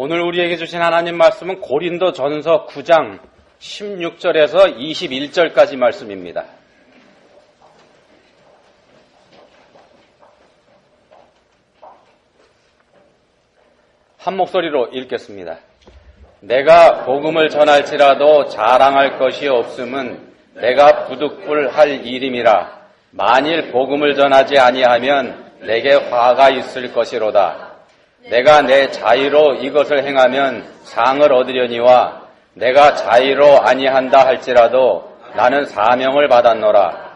오늘 우리에게 주신 하나님 말씀은 고린도전서 9장 16절에서 21절까지 말씀입니다. 한 목소리로 읽겠습니다. 내가 복음을 전할지라도 자랑할 것이 없음은 내가 부득불할 일임이라. 만일 복음을 전하지 아니하면 내게 화가 있을 것이로다. 내가 내 자의로 이것을 행하면 상을 얻으려니와 내가 자의로 아니한다 할지라도 나는 사명을 받았노라.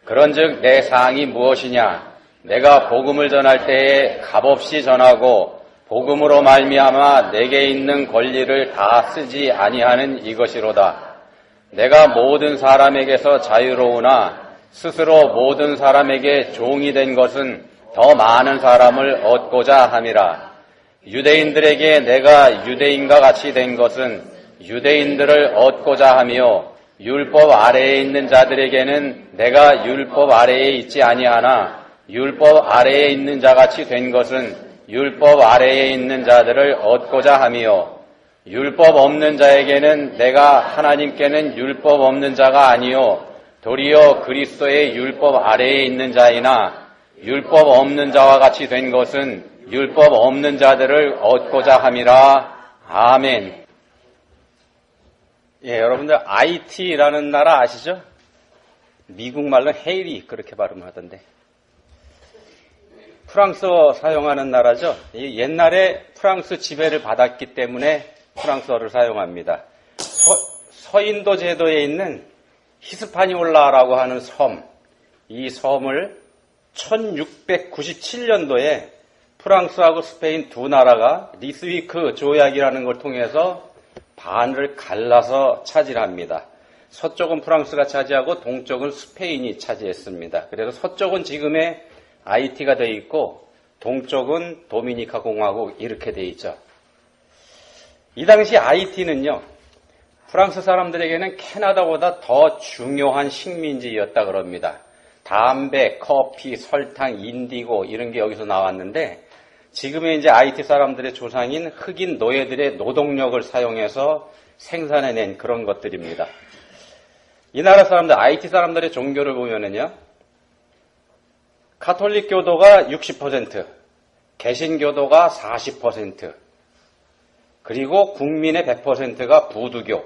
그런즉 내 사항이 무엇이냐? 내가 복음을 전할 때에 값없이 전하고 복음으로 말미암아 내게 있는 권리를 다 쓰지 아니하는 이것이로다. 내가 모든 사람에게서 자유로우나 스스로 모든 사람에게 종이 된 것은 더 많은 사람을 얻고자 함이라. 유대인들에게 내가 유대인과 같이 된 것은 유대인들을 얻고자 하며 율법 아래에 있는 자들에게는 내가 율법 아래에 있지 아니하나 율법 아래에 있는 자같이 된 것은 율법 아래에 있는 자들을 얻고자 하며 율법 없는 자에게는 내가 하나님께는 율법 없는 자가 아니요 도리어 그리스도의 율법 아래에 있는 자이나 율법 없는 자와 같이 된 것은 율법 없는 자들을 얻고자 함이라. 아멘. 예, 여러분들 IT라는 나라 아시죠? 미국 말로는 헤이리 그렇게 발음하던데. 프랑스어 사용하는 나라죠. 옛날에 프랑스 지배를 받았기 때문에 프랑스어를 사용합니다. 서인도 제도에 있는 히스파니올라라고 하는 섬, 이 섬을 1697년도에 프랑스하고 스페인 두 나라가 리스위크 조약이라는 걸 통해서 반을 갈라서 차지합니다. 서쪽은 프랑스가 차지하고 동쪽은 스페인이 차지했습니다. 그래서 서쪽은 지금의 IT가 되어 있고 동쪽은 도미니카 공화국 이렇게 되어 있죠. 이 당시 IT는요. 프랑스 사람들에게는 캐나다보다 더 중요한 식민지였다 그럽니다. 담배, 커피, 설탕, 인디고 이런 게 여기서 나왔는데 지금의 이제 IT 사람들의 조상인 흑인 노예들의 노동력을 사용해서 생산해낸 그런 것들입니다. 이 나라 사람들, IT 사람들의 종교를 보면은요, 가톨릭 교도가 60%, 개신교도가 40%, 그리고 국민의 100%가 부두교.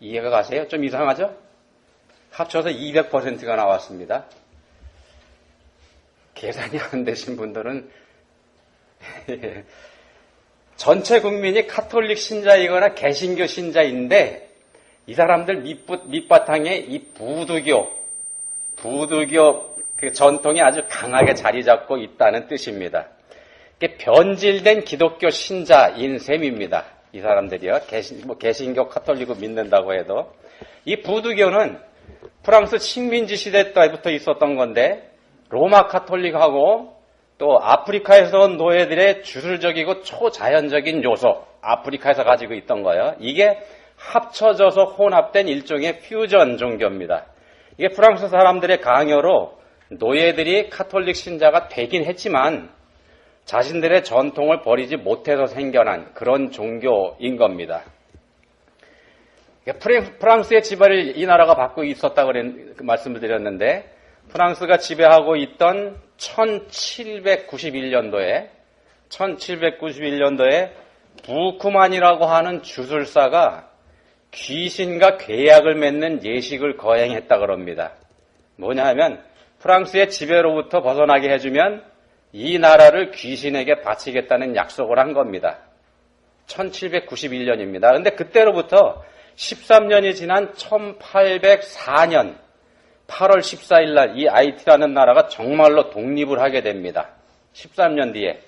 이해가 가세요? 좀 이상하죠? 합쳐서 200%가 나왔습니다. 계산이 안 되신 분들은 전체 국민이 카톨릭 신자이거나 개신교 신자인데 이 사람들 밑바탕에 이 부두교 그 전통이 아주 강하게 자리 잡고 있다는 뜻입니다. 변질된 기독교 신자인 셈입니다. 이 사람들이요. 개신교 카톨릭을 믿는다고 해도 이 부두교는 프랑스 식민지 시대 때부터 있었던 건데 로마 카톨릭하고 또 아프리카에서 온 노예들의 주술적이고 초자연적인 요소, 아프리카에서 가지고 있던 거예요. 이게 합쳐져서 혼합된 일종의 퓨전 종교입니다. 이게 프랑스 사람들의 강요로 노예들이 카톨릭 신자가 되긴 했지만 자신들의 전통을 버리지 못해서 생겨난 그런 종교인 겁니다. 프랑스의 지배를 이 나라가 받고 있었다고 말씀을 드렸는데 프랑스가 지배하고 있던 1791년도에 부크만이라고 하는 주술사가 귀신과 계약을 맺는 예식을 거행했다 그럽니다. 뭐냐 하면 프랑스의 지배로부터 벗어나게 해주면 이 나라를 귀신에게 바치겠다는 약속을 한 겁니다. 1791년입니다. 그런데 그때로부터 13년이 지난 1804년 8월 14일 날 이 IT라는 나라가 정말로 독립을 하게 됩니다. 13년 뒤에.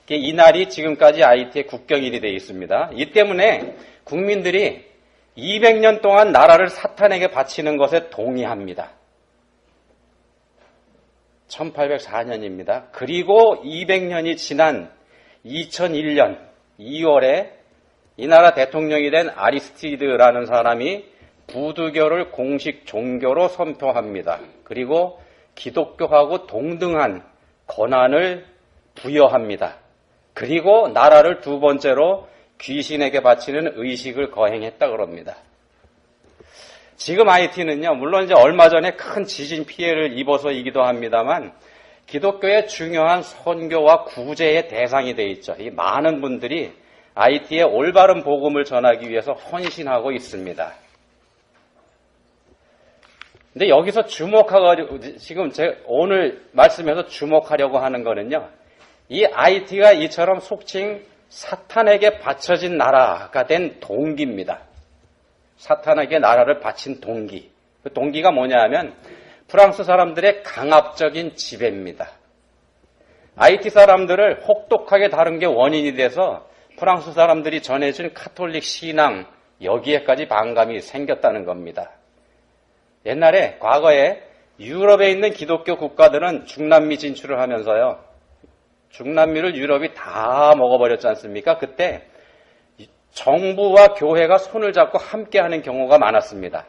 이 날이 지금까지 IT의 국경일이 되어 있습니다. 이 때문에 국민들이 200년 동안 나라를 사탄에게 바치는 것에 동의합니다. 1804년입니다. 그리고 200년이 지난 2001년 2월에 이 나라 대통령이 된 아리스티드라는 사람이 부두교를 공식 종교로 선포합니다. 그리고 기독교하고 동등한 권한을 부여합니다. 그리고 나라를 두 번째로 귀신에게 바치는 의식을 거행했다 그럽니다. 지금 IT는요, 물론 이제 얼마 전에 큰 지진 피해를 입어서이기도 합니다만 기독교의 중요한 선교와 구제의 대상이 되어 있죠. 이 많은 분들이 IT의 올바른 복음을 전하기 위해서 헌신하고 있습니다. 근데 여기서 지금 제가 오늘 말씀에서 주목하려고 하는 거는요, 이 IT가 이처럼 속칭 사탄에게 바쳐진 나라가 된 동기입니다. 사탄에게 나라를 바친 동기. 그 동기가 뭐냐 하면 프랑스 사람들의 강압적인 지배입니다. IT 사람들을 혹독하게 다룬 게 원인이 돼서 프랑스 사람들이 전해준 카톨릭 신앙, 여기에까지 반감이 생겼다는 겁니다. 옛날에 과거에 유럽에 있는 기독교 국가들은 중남미 진출을 하면서요, 중남미를 유럽이 다 먹어버렸지 않습니까? 그때 정부와 교회가 손을 잡고 함께하는 경우가 많았습니다.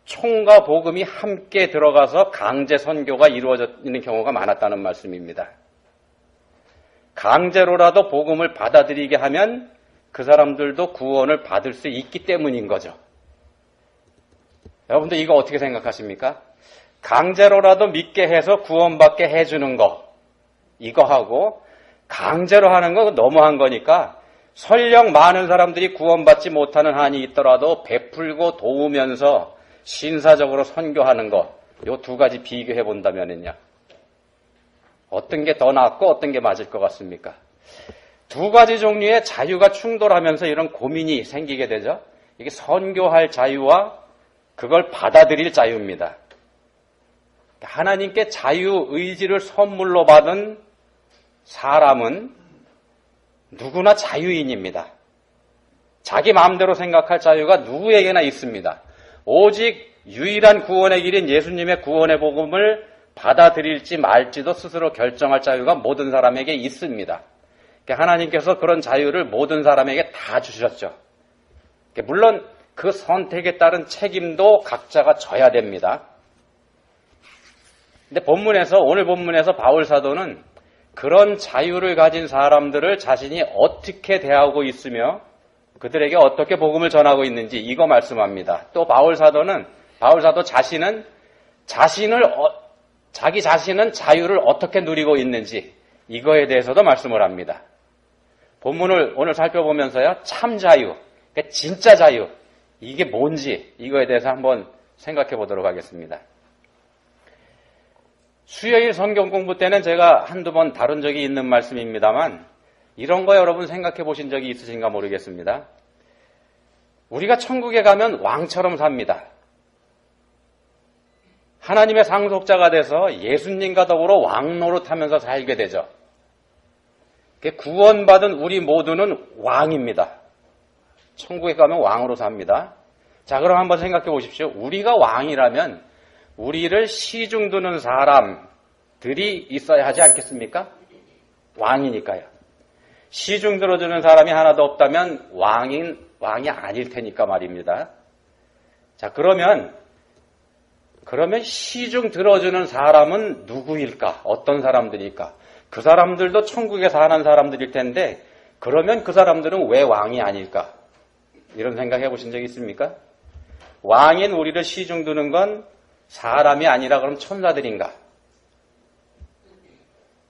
총과 복음이 함께 들어가서 강제 선교가 이루어지는 경우가 많았다는 말씀입니다. 강제로라도 복음을 받아들이게 하면 그 사람들도 구원을 받을 수 있기 때문인 거죠. 여러분들 이거 어떻게 생각하십니까? 강제로라도 믿게 해서 구원받게 해주는 거, 이거 하고 강제로 하는 거 너무한 거니까 설령 많은 사람들이 구원받지 못하는 한이 있더라도 베풀고 도우면서 신사적으로 선교하는 거, 요 두 가지 비교해 본다면은요, 어떤 게 더 낫고 어떤 게 맞을 것 같습니까? 두 가지 종류의 자유가 충돌하면서 이런 고민이 생기게 되죠. 이게 선교할 자유와 그걸 받아들일 자유입니다. 하나님께 자유 의지를 선물로 받은 사람은 누구나 자유인입니다. 자기 마음대로 생각할 자유가 누구에게나 있습니다. 오직 유일한 구원의 길인 예수님의 구원의 복음을 받아들일지 말지도 스스로 결정할 자유가 모든 사람에게 있습니다. 하나님께서 그런 자유를 모든 사람에게 다 주셨죠. 물론 그 선택에 따른 책임도 각자가 져야 됩니다. 근데 오늘 본문에서 바울 사도는 그런 자유를 가진 사람들을 자신이 어떻게 대하고 있으며 그들에게 어떻게 복음을 전하고 있는지 이거 말씀합니다. 또 바울 사도 자신은 자기 자신은 자유를 어떻게 누리고 있는지 이거에 대해서도 말씀을 합니다. 본문을 오늘 살펴보면서요, 참 자유, 그러니까 진짜 자유, 이게 뭔지 이거에 대해서 한번 생각해 보도록 하겠습니다. 수요일 성경 공부 때는 제가 한두 번 다룬 적이 있는 말씀입니다만 이런 거 여러분 생각해 보신 적이 있으신가 모르겠습니다. 우리가 천국에 가면 왕처럼 삽니다. 하나님의 상속자가 돼서 예수님과 더불어 왕노릇하면서 살게 되죠. 구원받은 우리 모두는 왕입니다. 천국에 가면 왕으로 삽니다. 자, 그럼 한번 생각해 보십시오. 우리가 왕이라면 우리를 시중 두는 사람들이 있어야 하지 않겠습니까? 왕이니까요. 시중 들어주는 사람이 하나도 없다면 왕이 아닐 테니까 말입니다. 자, 그러면 시중 들어주는 사람은 누구일까? 어떤 사람들일까? 그 사람들도 천국에 사는 사람들일 텐데 그러면 그 사람들은 왜 왕이 아닐까? 이런 생각 해보신 적 있습니까? 왕인 우리를 시중 두는 건 사람이 아니라 그럼 천사들인가?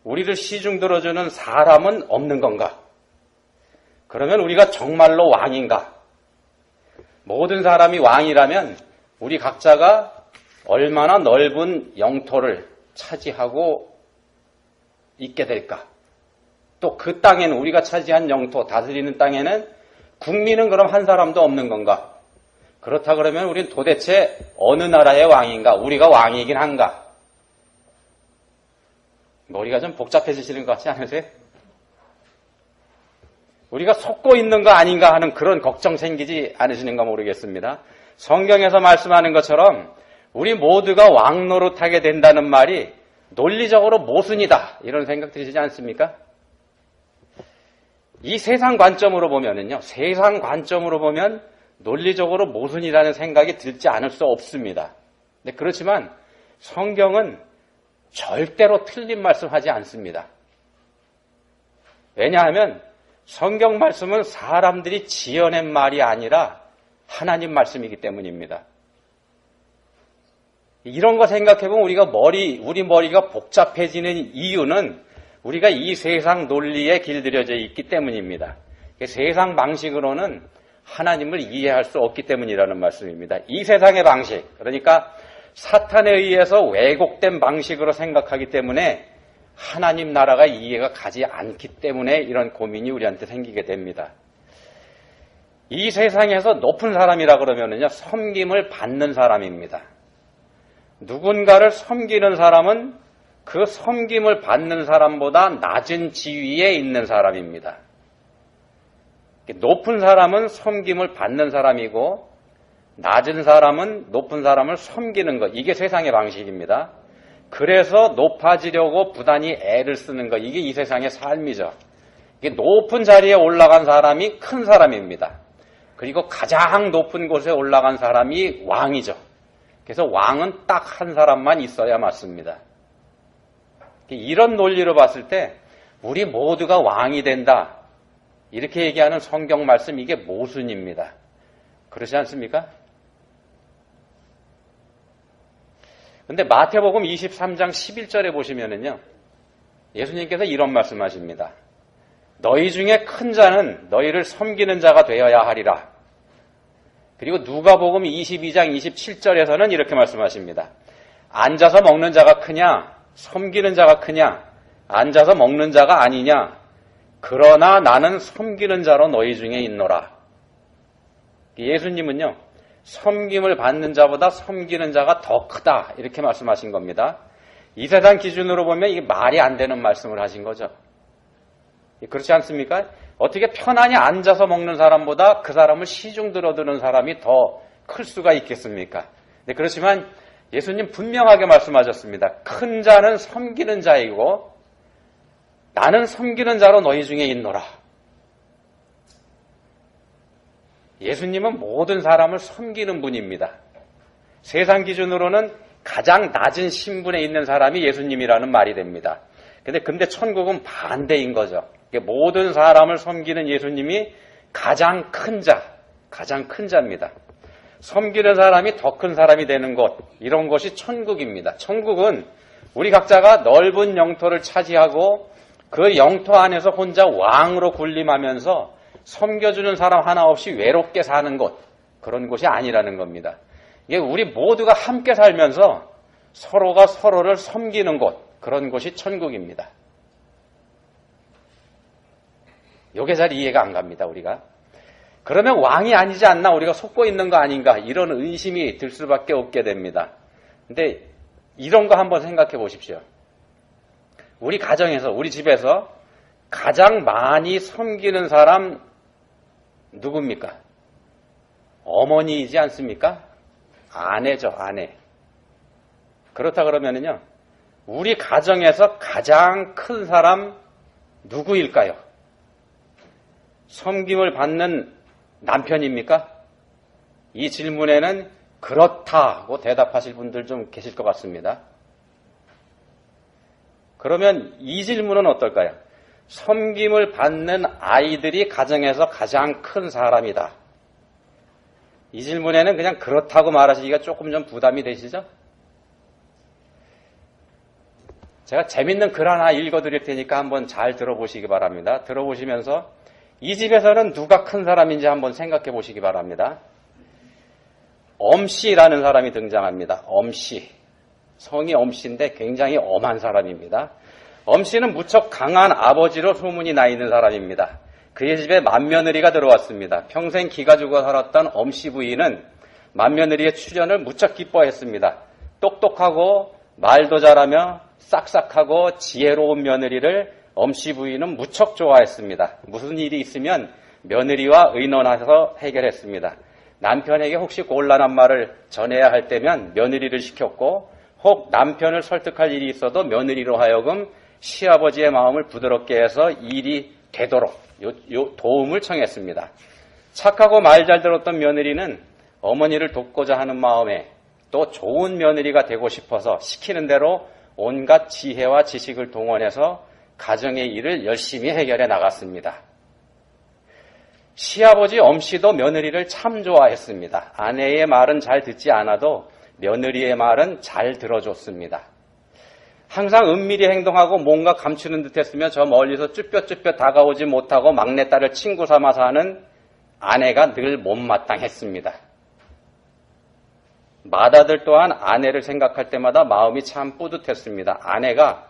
우리를 시중 들어주는 사람은 없는 건가? 그러면 우리가 정말로 왕인가? 모든 사람이 왕이라면 우리 각자가 얼마나 넓은 영토를 차지하고 있게 될까? 또 그 땅에는 우리가 차지한 영토, 다스리는 땅에는 국민은 그럼 한 사람도 없는 건가? 그렇다 그러면 우린 도대체 어느 나라의 왕인가? 우리가 왕이긴 한가? 머리가 좀 복잡해지시는 것 같지 않으세요? 우리가 속고 있는 거 아닌가 하는 그런 걱정 생기지 않으시는가 모르겠습니다. 성경에서 말씀하는 것처럼 우리 모두가 왕노릇하게 된다는 말이 논리적으로 모순이다. 이런 생각 드시지 않습니까? 이 세상 관점으로 보면은요, 세상 관점으로 보면 논리적으로 모순이라는 생각이 들지 않을 수 없습니다. 근데 그렇지만 성경은 절대로 틀린 말씀하지 않습니다. 왜냐하면 성경 말씀은 사람들이 지어낸 말이 아니라 하나님 말씀이기 때문입니다. 이런 거 생각해보면 우리 머리가 복잡해지는 이유는 우리가 이 세상 논리에 길들여져 있기 때문입니다. 세상 방식으로는 하나님을 이해할 수 없기 때문이라는 말씀입니다. 이 세상의 방식, 그러니까 사탄에 의해서 왜곡된 방식으로 생각하기 때문에 하나님 나라가 이해가 가지 않기 때문에 이런 고민이 우리한테 생기게 됩니다. 이 세상에서 높은 사람이라 그러면은요, 섬김을 받는 사람입니다. 누군가를 섬기는 사람은 그 섬김을 받는 사람보다 낮은 지위에 있는 사람입니다. 높은 사람은 섬김을 받는 사람이고 낮은 사람은 높은 사람을 섬기는 것, 이게 세상의 방식입니다. 그래서 높아지려고 부단히 애를 쓰는 것, 이게 이 세상의 삶이죠. 이게 높은 자리에 올라간 사람이 큰 사람입니다. 그리고 가장 높은 곳에 올라간 사람이 왕이죠. 그래서 왕은 딱 한 사람만 있어야 맞습니다. 이런 논리로 봤을 때 우리 모두가 왕이 된다, 이렇게 얘기하는 성경 말씀, 이게 모순입니다. 그렇지 않습니까? 근데 마태복음 23장 11절에 보시면은요, 예수님께서 이런 말씀하십니다. 너희 중에 큰 자는 너희를 섬기는 자가 되어야 하리라. 그리고 누가복음 22장 27절에서는 이렇게 말씀하십니다. 앉아서 먹는 자가 크냐, 섬기는 자가 크냐, 앉아서 먹는 자가 아니냐, 그러나 나는 섬기는 자로 너희 중에 있노라. 예수님은요, 섬김을 받는 자보다 섬기는 자가 더 크다, 이렇게 말씀하신 겁니다. 이 세상 기준으로 보면 이게 말이 안 되는 말씀을 하신 거죠. 그렇지 않습니까? 어떻게 편안히 앉아서 먹는 사람보다 그 사람을 시중 들어드는 사람이 더 클 수가 있겠습니까? 네, 그렇지만 예수님 분명하게 말씀하셨습니다. 큰 자는 섬기는 자이고 나는 섬기는 자로 너희 중에 있노라. 예수님은 모든 사람을 섬기는 분입니다. 세상 기준으로는 가장 낮은 신분에 있는 사람이 예수님이라는 말이 됩니다. 근데 천국은 반대인 거죠. 모든 사람을 섬기는 예수님이 가장 큰 자입니다. 섬기는 사람이 더 큰 사람이 되는 것, 이런 것이 천국입니다. 천국은 우리 각자가 넓은 영토를 차지하고 그 영토 안에서 혼자 왕으로 군림하면서 섬겨주는 사람 하나 없이 외롭게 사는 곳, 그런 곳이 아니라는 겁니다. 이게 우리 모두가 함께 살면서 서로가 서로를 섬기는 곳, 그런 곳이 천국입니다. 요게 잘 이해가 안 갑니다, 우리가. 그러면 왕이 아니지 않나, 우리가 속고 있는 거 아닌가, 이런 의심이 들 수밖에 없게 됩니다. 근데 이런 거 한번 생각해 보십시오. 우리 가정에서, 우리 집에서 가장 많이 섬기는 사람 누굽니까? 어머니이지 않습니까? 아내죠, 아내. 그렇다 그러면은요, 우리 가정에서 가장 큰 사람 누구일까요? 섬김을 받는 남편입니까? 이 질문에는 그렇다고 대답하실 분들 좀 계실 것 같습니다. 그러면 이 질문은 어떨까요? 섬김을 받는 아이들이 가정에서 가장 큰 사람이다. 이 질문에는 그냥 그렇다고 말하시기가 조금 좀 부담이 되시죠? 제가 재밌는 글 하나 읽어드릴 테니까 한번 잘 들어보시기 바랍니다. 들어보시면서 이 집에서는 누가 큰 사람인지 한번 생각해 보시기 바랍니다. 엄씨라는 사람이 등장합니다. 엄씨. 성이 엄씨인데 굉장히 엄한 사람입니다. 엄씨는 무척 강한 아버지로 소문이 나 있는 사람입니다. 그의 집에 맏며느리가 들어왔습니다. 평생 기가 죽어 살았던 엄씨 부인은 맏며느리의 출연을 무척 기뻐했습니다. 똑똑하고 말도 잘하며 싹싹하고 지혜로운 며느리를 엄씨 부인은 무척 좋아했습니다. 무슨 일이 있으면 며느리와 의논해서 해결했습니다. 남편에게 혹시 곤란한 말을 전해야 할 때면 며느리를 시켰고, 혹 남편을 설득할 일이 있어도 며느리로 하여금 시아버지의 마음을 부드럽게 해서 일이 되도록 도움을 청했습니다. 착하고 말 잘 들었던 며느리는 어머니를 돕고자 하는 마음에 또 좋은 며느리가 되고 싶어서 시키는 대로 온갖 지혜와 지식을 동원해서 가정의 일을 열심히 해결해 나갔습니다. 시아버지 엄씨도 며느리를 참 좋아했습니다. 아내의 말은 잘 듣지 않아도 며느리의 말은 잘 들어줬습니다. 항상 은밀히 행동하고 뭔가 감추는 듯 했으며 저 멀리서 쭈뼛쭈뼛 다가오지 못하고 막내딸을 친구 삼아서 하는 아내가 늘 못마땅했습니다. 맏아들 또한 아내를 생각할 때마다 마음이 참 뿌듯했습니다. 아내가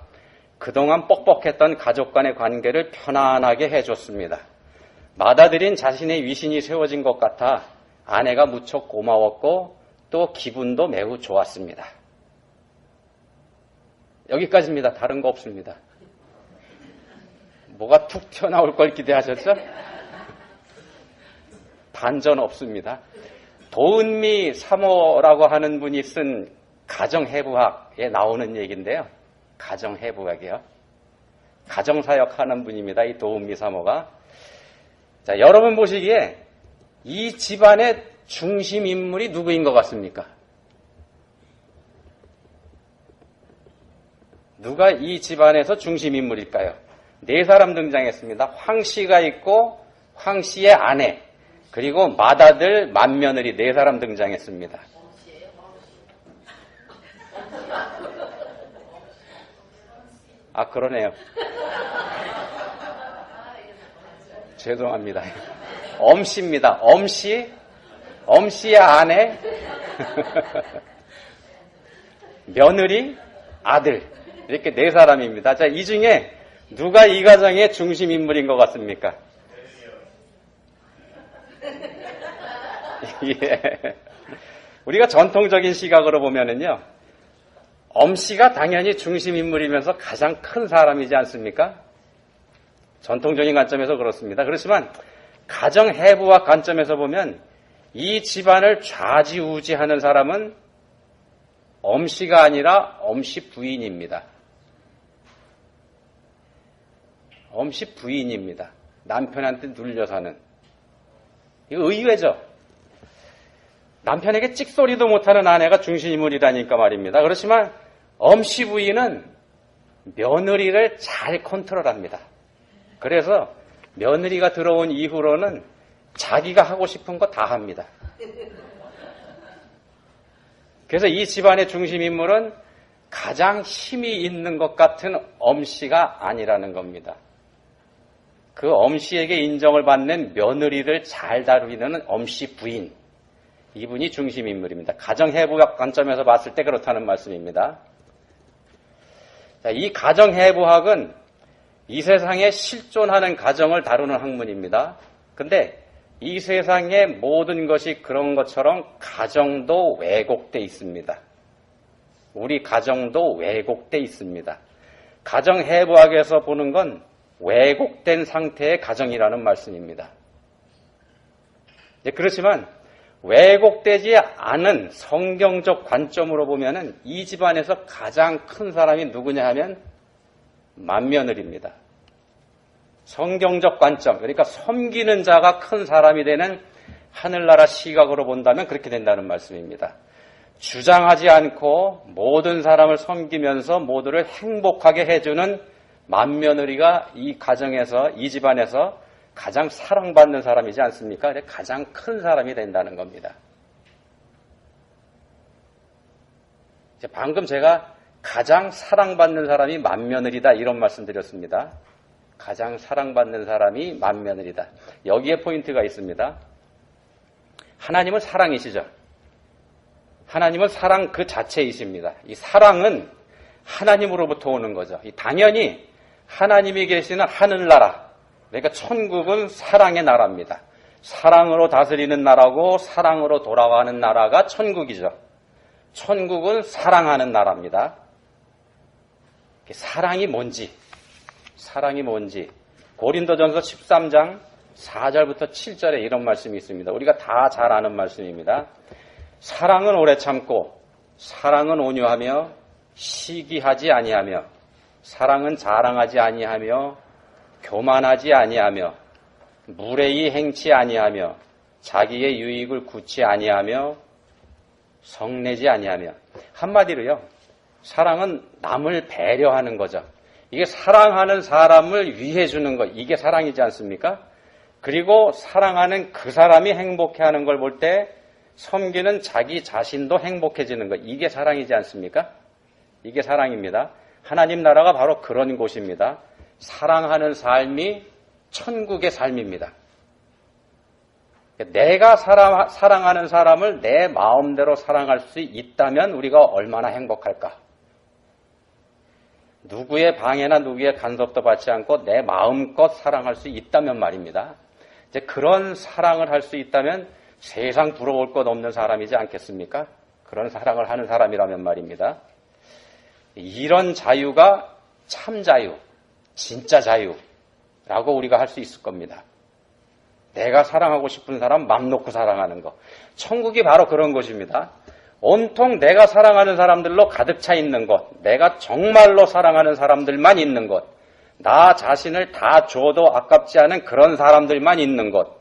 그동안 뻑뻑했던 가족 간의 관계를 편안하게 해줬습니다. 맏아들인 자신의 위신이 세워진 것 같아 아내가 무척 고마웠고 또 기분도 매우 좋았습니다. 여기까지입니다. 다른 거 없습니다. 뭐가 툭 튀어나올 걸 기대하셨죠? 반전 없습니다. 도은미 사모라고 하는 분이 쓴 가정해부학에 나오는 얘기인데요. 가정해부학이요. 가정사역 하는 분입니다. 이 도은미 사모가. 자, 여러분 보시기에 이 집안의 중심 인물이 누구인 것 같습니까? 누가 이 집안에서 중심 인물일까요? 네 사람 등장했습니다. 황 씨가 있고 황 씨의 아내, 그리고 맏아들, 맏며느리 네 사람 등장했습니다. 아, 그러네요. 죄송합니다. 엄씨입니다. 엄씨의 아내, 며느리, 아들. 이렇게 네 사람입니다. 자, 이 중에 누가 이 가정의 중심 인물인 것 같습니까? 예. 우리가 전통적인 시각으로 보면은요, 엄씨가 당연히 중심 인물이면서 가장 큰 사람이지 않습니까? 전통적인 관점에서 그렇습니다. 그렇지만 가정해부학 관점에서 보면 이 집안을 좌지우지하는 사람은 엄씨가 아니라 엄씨 부인입니다. 엄씨 부인입니다. 남편한테 눌려 사는. 이거 의외죠. 남편에게 찍소리도 못하는 아내가 중심인물이라니까 말입니다. 그렇지만 엄씨 부인은 며느리를 잘 컨트롤합니다. 그래서 며느리가 들어온 이후로는 자기가 하고 싶은 거 다 합니다. 그래서 이 집안의 중심인물은 가장 힘이 있는 것 같은 엄씨가 아니라는 겁니다. 그 엄씨에게 인정을 받는 며느리를 잘 다루는 엄씨 부인, 이분이 중심인물입니다. 가정해부학 관점에서 봤을 때 그렇다는 말씀입니다. 자, 이 가정해부학은 이 세상에 실존하는 가정을 다루는 학문입니다. 근데 이 세상의 모든 것이 그런 것처럼 가정도 왜곡되어 있습니다. 우리 가정도 왜곡되어 있습니다. 가정해부학에서 보는 건 왜곡된 상태의 가정이라는 말씀입니다. 그렇지만 왜곡되지 않은 성경적 관점으로 보면은 이 집안에서 가장 큰 사람이 누구냐 하면 맏며느리입니다. 성경적 관점, 그러니까 섬기는 자가 큰 사람이 되는 하늘나라 시각으로 본다면 그렇게 된다는 말씀입니다. 주장하지 않고 모든 사람을 섬기면서 모두를 행복하게 해주는 맏며느리가 이 가정에서, 이 집안에서 가장 사랑받는 사람이지 않습니까? 가장 큰 사람이 된다는 겁니다. 방금 제가 가장 사랑받는 사람이 맏며느리다 이런 말씀 드렸습니다. 가장 사랑받는 사람이 맏며느리다. 여기에 포인트가 있습니다. 하나님은 사랑이시죠. 하나님은 사랑 그 자체이십니다. 이 사랑은 하나님으로부터 오는 거죠. 당연히 하나님이 계시는 하늘나라, 그러니까 천국은 사랑의 나라입니다. 사랑으로 다스리는 나라고 사랑으로 돌아가는 나라가 천국이죠. 천국은 사랑하는 나라입니다. 사랑이 뭔지 고린도전서 13장 4절부터 7절에 이런 말씀이 있습니다. 우리가 다 잘 아는 말씀입니다. 사랑은 오래 참고 사랑은 온유하며 시기하지 아니하며 사랑은 자랑하지 아니하며 교만하지 아니하며 무례히 행치 아니하며 자기의 유익을 굳지 아니하며 성내지 아니하며. 한마디로요, 사랑은 남을 배려하는 거죠. 이게 사랑하는 사람을 위해 주는 것, 이게 사랑이지 않습니까? 그리고 사랑하는 그 사람이 행복해하는 걸 볼 때 섬기는 자기 자신도 행복해지는 것, 이게 사랑이지 않습니까? 이게 사랑입니다. 하나님 나라가 바로 그런 곳입니다. 사랑하는 삶이 천국의 삶입니다. 내가 사랑하는 사람을 내 마음대로 사랑할 수 있다면 우리가 얼마나 행복할까? 누구의 방해나 누구의 간섭도 받지 않고 내 마음껏 사랑할 수 있다면 말입니다. 이제 그런 사랑을 할 수 있다면 세상 부러울 것 없는 사람이지 않겠습니까? 그런 사랑을 하는 사람이라면 말입니다. 이런 자유가 참 자유, 진짜 자유라고 우리가 할 수 있을 겁니다. 내가 사랑하고 싶은 사람 맘 놓고 사랑하는 거. 천국이 바로 그런 곳입니다. 온통 내가 사랑하는 사람들로 가득 차 있는 곳, 내가 정말로 사랑하는 사람들만 있는 곳, 나 자신을 다 줘도 아깝지 않은 그런 사람들만 있는 곳,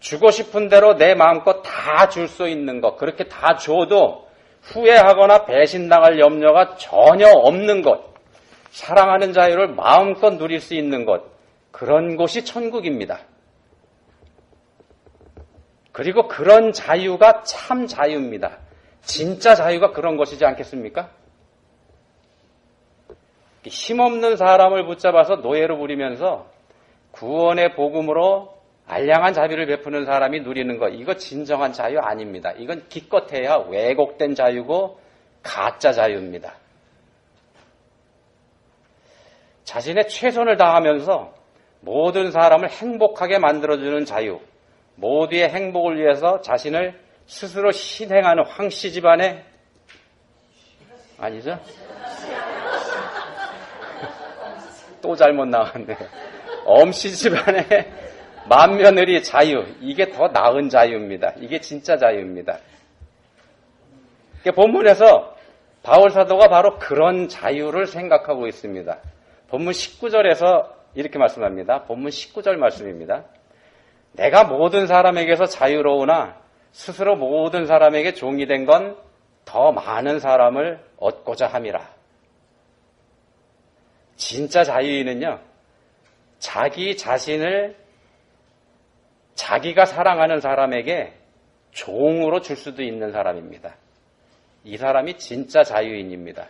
주고 싶은 대로 내 마음껏 다 줄 수 있는 것, 그렇게 다 줘도 후회하거나 배신당할 염려가 전혀 없는 곳, 사랑하는 자유를 마음껏 누릴 수 있는 곳, 그런 곳이 천국입니다. 그리고 그런 자유가 참 자유입니다. 진짜 자유가 그런 것이지 않겠습니까? 힘없는 사람을 붙잡아서 노예로 부리면서 구원의 복음으로 알량한 자비를 베푸는 사람이 누리는 것, 이거 진정한 자유 아닙니다. 이건 기껏해야 왜곡된 자유고 가짜 자유입니다. 자신의 최선을 다하면서 모든 사람을 행복하게 만들어주는 자유, 모두의 행복을 위해서 자신을 스스로 희생하는 황씨 집안의 아니죠? 또 잘못 나왔네요. 엄씨 집안의 맏며느리 자유, 이게 더 나은 자유입니다. 이게 진짜 자유입니다. 본문에서 바울 사도가 바로 그런 자유를 생각하고 있습니다. 본문 19절에서 이렇게 말씀합니다. 본문 19절 말씀입니다. 내가 모든 사람에게서 자유로우나 스스로 모든 사람에게 종이 된 건 더 많은 사람을 얻고자 함이라. 진짜 자유인은요, 자기 자신을 자기가 사랑하는 사람에게 종으로 줄 수도 있는 사람입니다. 이 사람이 진짜 자유인입니다.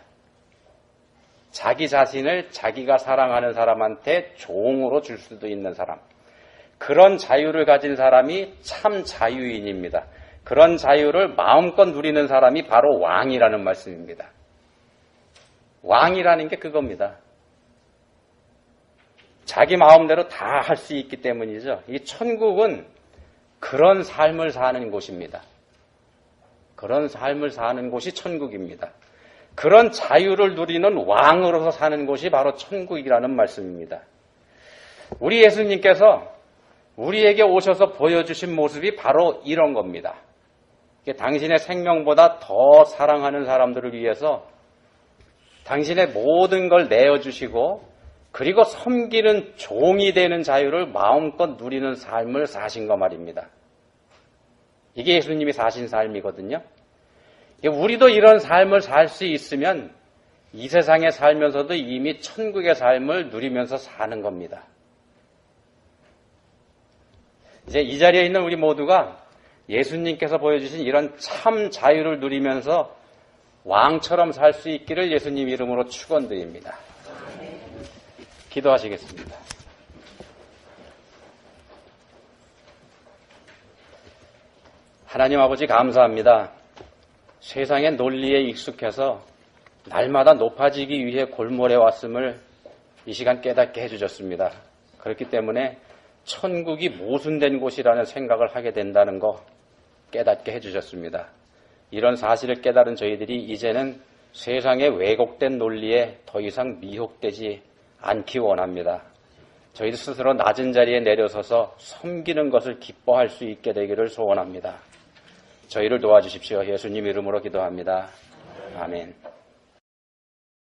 자기 자신을 자기가 사랑하는 사람한테 종으로 줄 수도 있는 사람. 그런 자유를 가진 사람이 참 자유인입니다. 그런 자유를 마음껏 누리는 사람이 바로 왕이라는 말씀입니다. 왕이라는 게 그겁니다. 자기 마음대로 다 할 수 있기 때문이죠. 이 천국은 그런 삶을 사는 곳입니다. 그런 삶을 사는 곳이 천국입니다. 그런 자유를 누리는 왕으로서 사는 곳이 바로 천국이라는 말씀입니다. 우리 예수님께서 우리에게 오셔서 보여주신 모습이 바로 이런 겁니다. 당신의 생명보다 더 사랑하는 사람들을 위해서 당신의 모든 걸 내어주시고 그리고 섬기는 종이 되는 자유를 마음껏 누리는 삶을 사신 거 말입니다. 이게 예수님이 사신 삶이거든요. 우리도 이런 삶을 살 수 있으면 이 세상에 살면서도 이미 천국의 삶을 누리면서 사는 겁니다. 이제 이 자리에 있는 우리 모두가 예수님께서 보여주신 이런 참 자유를 누리면서 왕처럼 살 수 있기를 예수님 이름으로 축원드립니다. 기도하시겠습니다. 하나님 아버지 감사합니다. 세상의 논리에 익숙해서 날마다 높아지기 위해 골몰해 왔음을 이 시간 깨닫게 해주셨습니다. 그렇기 때문에 천국이 모순된 곳이라는 생각을 하게 된다는 거 깨닫게 해주셨습니다. 이런 사실을 깨달은 저희들이 이제는 세상의 왜곡된 논리에 더 이상 미혹되지 않기 원합니다. 저희들 스스로 낮은 자리에 내려서서 섬기는 것을 기뻐할 수 있게 되기를 소원합니다. 저희를 도와주십시오. 예수님 이름으로 기도합니다. 아멘.